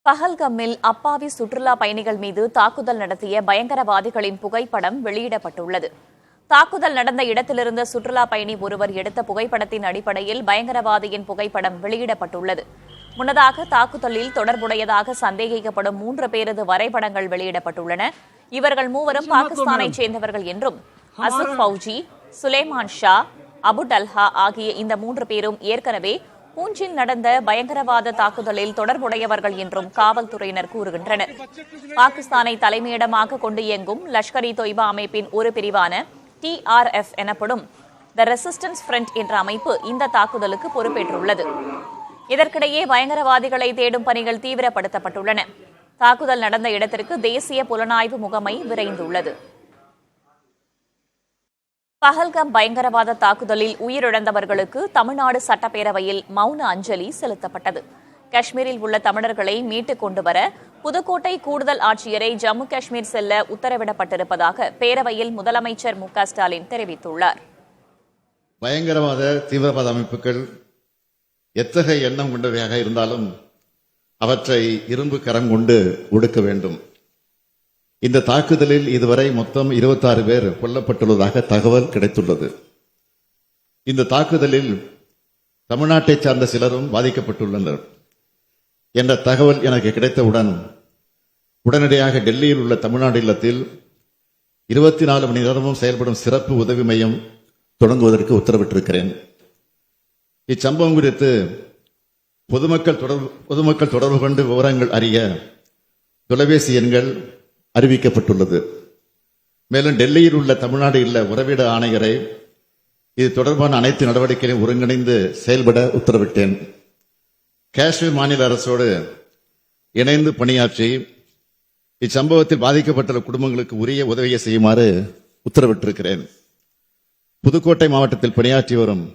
பஹல்கமில் அப்பாவி சுற்றுலா பயணிகள் மீது தாக்குதல் நடத்திய பயங்கரவாதிகளின் புகைப்படம் வெளியிடப்பட்டுள்ளது. தாக்குதல் நடந்த இடத்திலிருந்த சுற்றுலா பயணி ஒருவர் எடுத்த புகைப்படத்தின் அடிப்படையில் பயங்கரவாதியின் புகைப்படம் வெளியிடப்பட்டுள்ளது. முன்னதாக தாக்குதலில் தொடர்புடையதாக சந்தேகிக்கப்படும் 3 பேரது வரைபடங்கள் வெளியிடப்பட்டுள்ளன. இவர்கள் மூவரும் பாகிஸ்தானைச் சேர்ந்தவர்கள் என்றும் அசப் ஃபவுஜி, சுலைமான் ஷா, அபு டல்ஹா ஆகிய இந்த 3 பேரும் ஏற்கனவே பூஞ்சில் நடந்த பயங்கரவாத தாக்குதலில் தொடர்புடையவர்கள் என்றும் காவல்துறையினர் கூறுகின்றனர். பாகிஸ்தானை தலைமையிடமாக கொண்டு இயங்கும் லஷ்கர் இ தொய்பா அமைப்பின் ஒரு பிரிவான TRF எனப்படும் த ரெசிஸ்டன்ஸ் ஃப்ரண்ட் என்ற அமைப்பு இந்த தாக்குதலுக்கு பொறுப்பேற்றுள்ளது. இதற்கிடையே பயங்கரவாதிகளை தேடும் பணிகள் தீவிரப்படுத்தப்பட்டுள்ளன. தாக்குதல் நடந்த இடத்திற்கு தேசிய புலனாய்வு முகமை விரைந்துள்ளது. பஹல்கம் பயங்கரவாத தாக்குதலில் உயிரிழந்தவர்களுக்கு தமிழ்நாடு சட்டப்பேரவையில் மௌன அஞ்சலி செலுத்தப்பட்டது. காஷ்மீரில் உள்ள தமிழர்களை மீட்டுக் கொண்டுவர புதுக்கோட்டை கூடுதல் ஆட்சியரை ஜம்மு காஷ்மீர் செல்ல உத்தரவிடப்பட்டிருப்பதாக பேரவையில் முதலமைச்சர் மு க ஸ்டாலின் தெரிவித்துள்ளார். பயங்கரவாத தீவிரவாத அமைப்புகள் எத்தகைய எண்ணம் கொண்டவையாக இருந்தாலும் அவற்றை இரும்பு கரம் கொண்டு ஒடுக்க வேண்டும். இந்த தாக்குதலில் இதுவரை மொத்தம் 26 பேர் கொல்லப்பட்டுள்ளதாக தகவல் கிடைத்துள்ளது. இந்த தாக்குதலில் தமிழ்நாட்டை சார்ந்த சிலரும் பாதிக்கப்பட்டுள்ளனர் என்ற தகவல் எனக்கு கிடைத்தவுடன் உடனடியாக டெல்லியில் உள்ள தமிழ்நாடு இல்லத்தில் 24 மணி நேரமும் செயல்படும் சிறப்பு உதவி மையம் தொடங்குவதற்கு உத்தரவிட்டிருக்கிறேன். இச்சம்பவம் குறித்து பொதுமக்கள் தொடர்பு கொண்டு விவரங்கள் அறிய தொலைபேசி எண்கள் அறிவிக்கப்பட்டுள்ளது. மேலும் டெல்லியில் உள்ள தமிழ்நாடு இல்ல உறவிட ஆணையரை இது தொடர்பான அனைத்து நடவடிக்கைகளையும் ஒருங்கிணைந்து செயல்பட உத்தரவிட்டேன். காஷ்மீர் மாநில அரசோடு இணைந்து பணியாற்றி இச்சம்பவத்தில் பாதிக்கப்பட்டுள்ள குடும்பங்களுக்கு உரிய உதவியை செய்யுமாறு உத்தரவிட்டிருக்கிறேன். புதுக்கோட்டை மாவட்டத்தில் பணியாற்றி வரும்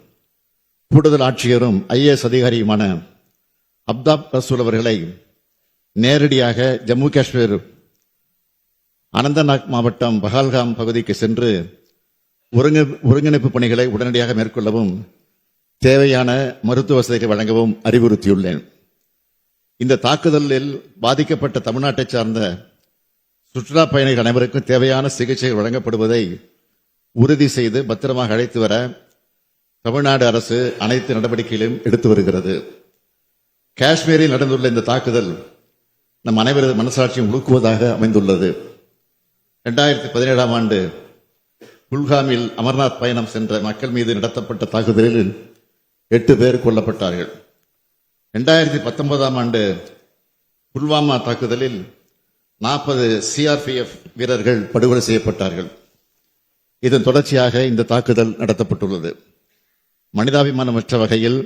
கூடுதல் ஆட்சியரும் IAS அதிகாரியுமான அப்தாப் ரசூல் அவர்களை நேரடியாக ஜம்மு காஷ்மீர் அனந்தநாக் மாவட்டம் பஹல்காம் பகுதிக்கு சென்று ஒருங்கிணைப்பு பணிகளை உடனடியாக மேற்கொள்ளவும் தேவையான மருத்துவ வசதிகளை வழங்கவும் அறிவுறுத்தியுள்ளேன். இந்த தாக்குதலில் பாதிக்கப்பட்ட தமிழ்நாட்டை சார்ந்த சுற்றுலா பயணிகள் அனைவருக்கும் தேவையான சிகிச்சை வழங்கப்படுவதை உறுதி செய்து பத்திரமாக அழைத்து வர தமிழ்நாடு அரசு அனைத்து நடவடிக்கைகளையும் எடுத்து வருகிறது. காஷ்மீரில் நடந்துள்ள இந்த தாக்குதல் நம் அனைவரது மனசாட்சியும் உழுக்குவதாக அமைந்துள்ளது. 2017ஆம் ஆண்டு குல்காமில் அமர்நாத் பயணம் சென்ற மக்கள் மீது நடத்தப்பட்ட தாக்குதலில் 8 பேர் கொல்லப்பட்டார்கள். 2019ஆம் ஆண்டு புல்வாமா தாக்குதலில் 40 CRPF வீரர்கள் படுகொலை செய்யப்பட்டார்கள். இதன் தொடர்ச்சியாக இந்த தாக்குதல் நடத்தப்பட்டுள்ளது. மனிதாபிமானமற்ற வகையில்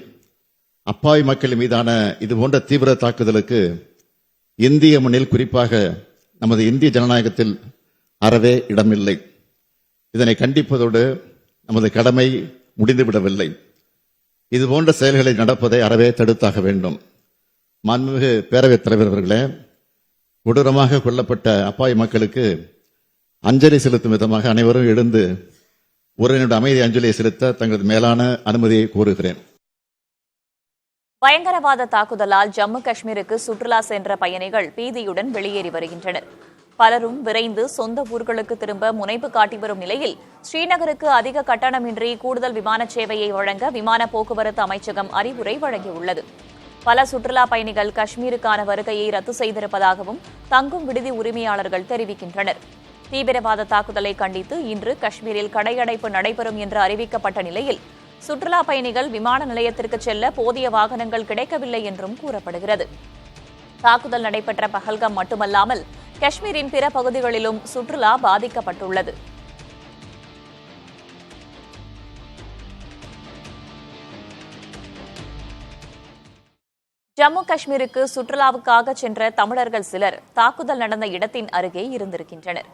அப்பாவி மக்கள் மீதான இதுபோன்ற தீவிர தாக்குதலுக்கு இந்திய மண்ணில், குறிப்பாக நமது இந்திய ஜனநாயகத்தில் அறவே இடமில்லை. இதனை கண்டிப்பதோடு நமது கடமை முடிந்துவிடவில்லை. இதுபோன்ற செயல்களை நடப்பதை அறவே தடுத்தாக வேண்டும். மாண்புமிகு பேரவைத் தலைவர் அவர்களே, கொடூரமாக கொல்லப்பட்ட அப்பாவி மக்களுக்கு அஞ்சலி செலுத்தும் விதமாக அனைவரும் எழுந்து ஒரு நிமிட அமைதி அஞ்சலியை செலுத்த தங்களது மேலான அனுமதியை கோருகிறேன். பயங்கரவாத தாக்குதலால் ஜம்மு காஷ்மீருக்கு சுற்றுலா சென்ற பயணிகள் பீதியுடன் வெளியேறி வருகின்றனர். பலரும் விரைந்து சொந்த ஊர்களுக்கு திரும்ப முனைப்பு காட்டி வரும் நிலையில் ஸ்ரீநகருக்கு அதிக கட்டணமின்றி கூடுதல் விமான சேவையை வழங்க விமான போக்குவரத்து அமைச்சகம் அறிவுரை வழங்கியுள்ளது. பல சுற்றுலா பயணிகள் காஷ்மீருக்கான வருகையை ரத்து செய்திருப்பதாகவும் தங்கும் விடுதி உரிமையாளர்கள் தெரிவிக்கின்றனர். தீவிரவாத தாக்குதலை கண்டித்து இன்று காஷ்மீரில் கடையடைப்பு நடைபெறும் என்று அறிவிக்கப்பட்ட நிலையில் சுற்றுலா பயணிகள் விமான நிலையத்திற்கு செல்ல போதிய வாகனங்கள் கிடைக்கவில்லை என்றும் கூறப்படுகிறது. தாக்குதல் நடைபெற்ற பஹல்காம் மட்டுமல்லாமல் காஷ்மீரின் பிற பகுதிகளிலும் சுற்றுலா பாதிக்கப்பட்டுள்ளது. ஜம்மு காஷ்மீருக்கு சுற்றுலாவுக்காக சென்ற தமிழர்கள் சிலர் தாக்குதல் நடந்த இடத்தின் அருகே இருந்திருக்கின்றனர்.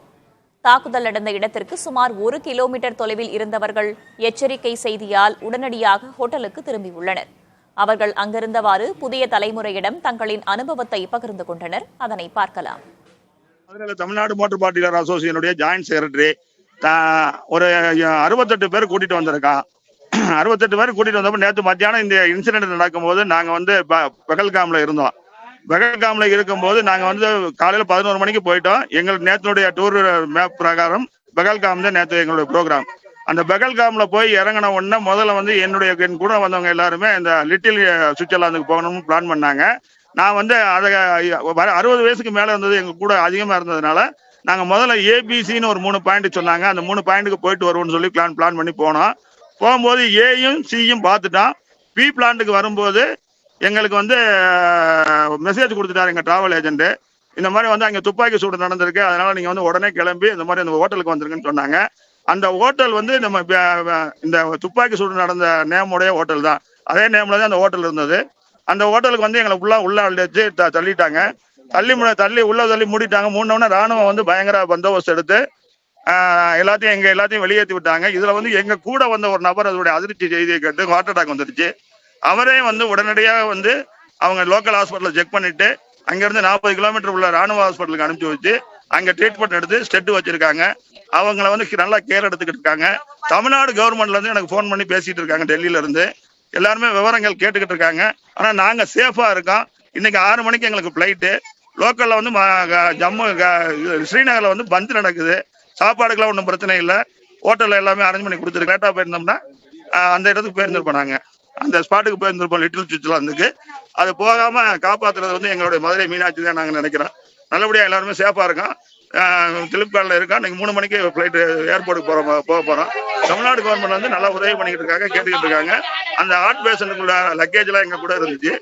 தாக்குதல் நடந்த இடத்திற்கு சுமார் 1 கிலோமீட்டர் தொலைவில் இருந்தவர்கள் எச்சரிக்கை செய்தியால் உடனடியாக ஹோட்டலுக்கு திரும்பியுள்ளனர். அவர்கள் அங்கிருந்தவாறு புதிய தலைமுறையிடம் தங்களின் அனுபவத்தை பகிர்ந்து கொண்டனர். அதனை பார்க்கலாம். தமிழ்நாடு மோட்டார் பார்ட்டிலர் அசோசியேஷனுடைய ஜாயிண்ட் செக்ரட்டரி ஒரு 68 பேர் கூட்டிட்டு வந்திருக்கான். 68 பேர் கூட்டிட்டு வந்தப்ப நேற்று மத்தியானம் இந்த இன்சிடென்ட் நடக்கும்போது நாங்க பகல்காம்ல இருந்தோம். பெகல்காம்ல இருக்கும்போது நாங்க வந்து காலையில 11 மணிக்கு போயிட்டோம். எங்களுக்கு நேற்றுடைய டூர் மேப் பிரகாரம் பெகல்காம் தான் நேற்று எங்களுடைய ப்ரோக்ராம். அந்த பெகல்காம்ல போய் இறங்கின உடனே முதல்ல வந்து என் கூட வந்தவங்க எல்லாருமே இந்த லிட்டில் சுவிட்சர்லாந்துக்கு போகணும்னு பிளான் பண்ணாங்க. நான் வந்து அதை 60 வயசுக்கு மேல இருந்தது எங்க கூட அதிகமா இருந்ததுனால நாங்க முதல்ல ஏபிசின்னு ஒரு 3 பாயிண்ட் சொன்னாங்க. அந்த 3 பாயிண்ட்டுக்கு போயிட்டு வருவோம்னு சொல்லி பிளான் பண்ணி போனோம். போகும்போது ஏயும் சியும் பார்த்துட்டோம். பி பிளான்ட்டுக்கு வரும்போது எங்களுக்கு வந்து மெசேஜ் கொடுத்துட்டாரு எங்க டிராவல் ஏஜென்ட். இந்த மாதிரி வந்து அங்க துப்பாக்கி சூடு நடந்திருக்கு, அதனால நீங்க வந்து உடனே கிளம்பி இந்த மாதிரி அந்த ஹோட்டலுக்கு வந்துருக்குன்னு சொன்னாங்க. அந்த ஹோட்டல் வந்து நம்ம இந்த துப்பாக்கி சூடு நடந்த நேமுடைய ஹோட்டல் தான். அதே நேம்ல தான் அந்த ஹோட்டல் இருந்தது. அந்த ஹோட்டலுக்கு வந்து எங்களை உள்ள வச்சு தள்ளிட்டாங்க. தள்ளி மூடிட்டாங்க. மூடினோடனே ராணுவம் வந்து பயங்கர பந்தோபஸ்து எடுத்து எல்லாத்தையும் வெளியேற்றி விட்டாங்க. இதுல வந்து எங்க கூட வந்த ஒரு நபர் அதோடைய அதிர்ச்சி செய்தியை கேட்டு ஹார்ட் அட்டாக் வந்துருச்சு. அவரே வந்து உடனடியாக வந்து அவங்க லோக்கல் ஹாஸ்பிட்டல் செக் பண்ணிட்டு அங்கிருந்து 40 கிலோமீட்டர் உள்ள ராணுவ ஹாஸ்பிட்டலுக்கு அனுப்பிச்சு வச்சு அங்க ட்ரீட்மெண்ட் எடுத்து ஸ்டெட் வச்சிருக்காங்க. அவங்கள வந்து நல்லா கேர் எடுத்துக்கிட்டு இருக்காங்க. தமிழ்நாடு கவர்மெண்ட்ல இருந்து எனக்கு போன் பண்ணி பேசிட்டு இருக்காங்க. டெல்லியில இருந்து எல்லாருமே விவரங்கள் கேட்டுக்கிட்டு இருக்காங்க. ஆனா நாங்க சேஃபா இருக்கோம். இன்னைக்கு 6 மணிக்கு எங்களுக்கு பிளைட்டு. லோக்கல்ல வந்து ஜம்மு ஸ்ரீநகர்ல வந்து பந்த் நடக்குது. சாப்பாடுக்கெல்லாம் ஒன்றும் பிரச்சனை இல்லை. ஹோட்டல்ல எல்லாமே அரேஞ்ச் பண்ணி கொடுத்துருக்கு. லேட்டா போயிருந்தோம்னா அந்த இடத்துக்கு போயிருந்திருப்போம். நாங்க அந்த ஸ்பாட்டுக்கு போயிருந்திருப்போம், லிட்டில் சுவிட்சர்லாந்துக்கு. அது போகாம காப்பாத்துறது வந்து எங்களுடைய மதுரை மீனாட்சி தான் நாங்க நினைக்கிறோம். நல்லபடியா எல்லாருமே சேஃபா இருக்கோம். திருப்கார்ல இருக்கோம். இன்னைக்கு 3 மணிக்கு பிளைட் ஏர்போர்ட்டுக்கு போக போறோம். தமிழ்நாடு கவர்மெண்ட் வந்து நல்லா உதவி பண்ணிக்கிட்டு இருக்காங்க, கேட்டுக்கிட்டு இருக்காங்க. அந்த ஹார்ட் பேஷண்ட்டுக்குள்ள லக்கேஜ் எல்லாம் எங்க கூட இருந்துச்சு.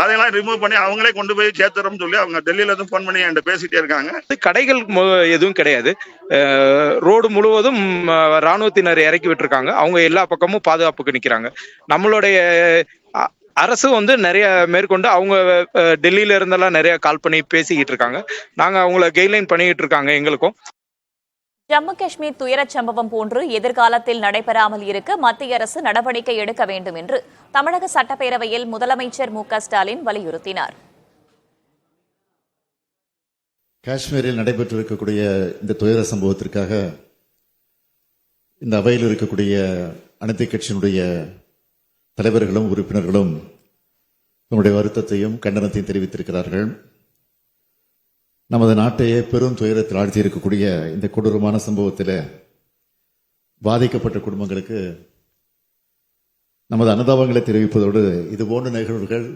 அதெல்லாம் ரிமூவ் பண்ணி அவங்களே கொண்டு போய் சேர்த்துறோம்னு சொல்லி அவங்க டெல்லியில இருந்து போன் பண்ணி என்கிட்ட பேசிட்டே இருக்காங்க. கடைகள் எதுவும் கிடையாது. ரோடு முழுவதும் ராணுவத்தினர் இறக்கி விட்டுருக்காங்க. அவங்க எல்லா பக்கமும் பாதுகாப்புக்கு நிக்கிறாங்க. நம்மளுடைய அரசு வந்து நிறைய மேற்கொண்டு அவங்க டெல்லியில இருந்தெல்லாம் நிறைய கால் பண்ணி பேசிக்கிட்டு இருக்காங்க. நாங்க அவங்கள கைட்லைன் பண்ணிக்கிட்டு இருக்காங்க. எங்களுக்கும் ஜம்மு காஷ்மீர் துயரச் சம்பவம் போன்று எதிர்காலத்தில் நடைபெறாமல் இருக்க மத்திய அரசு நடவடிக்கை எடுக்க வேண்டும் என்று தமிழக சட்டப்பேரவையில் முதலமைச்சர் மு க ஸ்டாலின் வலியுறுத்தினார். காஷ்மீரில் நடைபெற்றிருக்கக்கூடிய இந்த துயர சம்பவத்திற்காக இந்த அவையில் இருக்கக்கூடிய அனைத்து கட்சியினுடைய தலைவர்களும் உறுப்பினர்களும் தன்னுடைய வருத்தத்தையும் கண்டனத்தையும் தெரிவித்திருக்கிறார்கள். நமது நாட்டையே பெரும் துயரத்தில் ஆழ்த்தி இருக்கக்கூடிய இந்த கொடூரமான சம்பவத்தில் பாதிக்கப்பட்ட குடும்பங்களுக்கு நமது அனுதாபங்களை தெரிவிப்பதோடு இதுபோன்ற நிகழ்வுகள்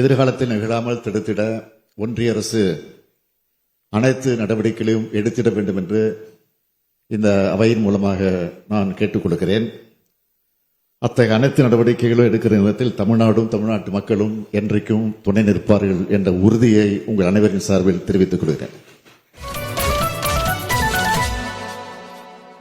எதிர்காலத்தில் நிகழாமல் தடுத்திட ஒன்றிய அரசு அனைத்து நடவடிக்கைகளையும் எடுத்திட வேண்டும் என்று இந்த அவையின் மூலமாக நான் கேட்டுக்கொள்கிறேன். அத்தகைய அனைத்து நடவடிக்கைகளும் எடுக்கிற நேரத்தில் தமிழ்நாடும் தமிழ்நாட்டு மக்களும் என்றைக்கும் துணை நிற்பார்கள் என்ற உறுதியை உங்கள் அனைவரின் சார்பில் தெரிவித்துக் கொள்கிறேன்.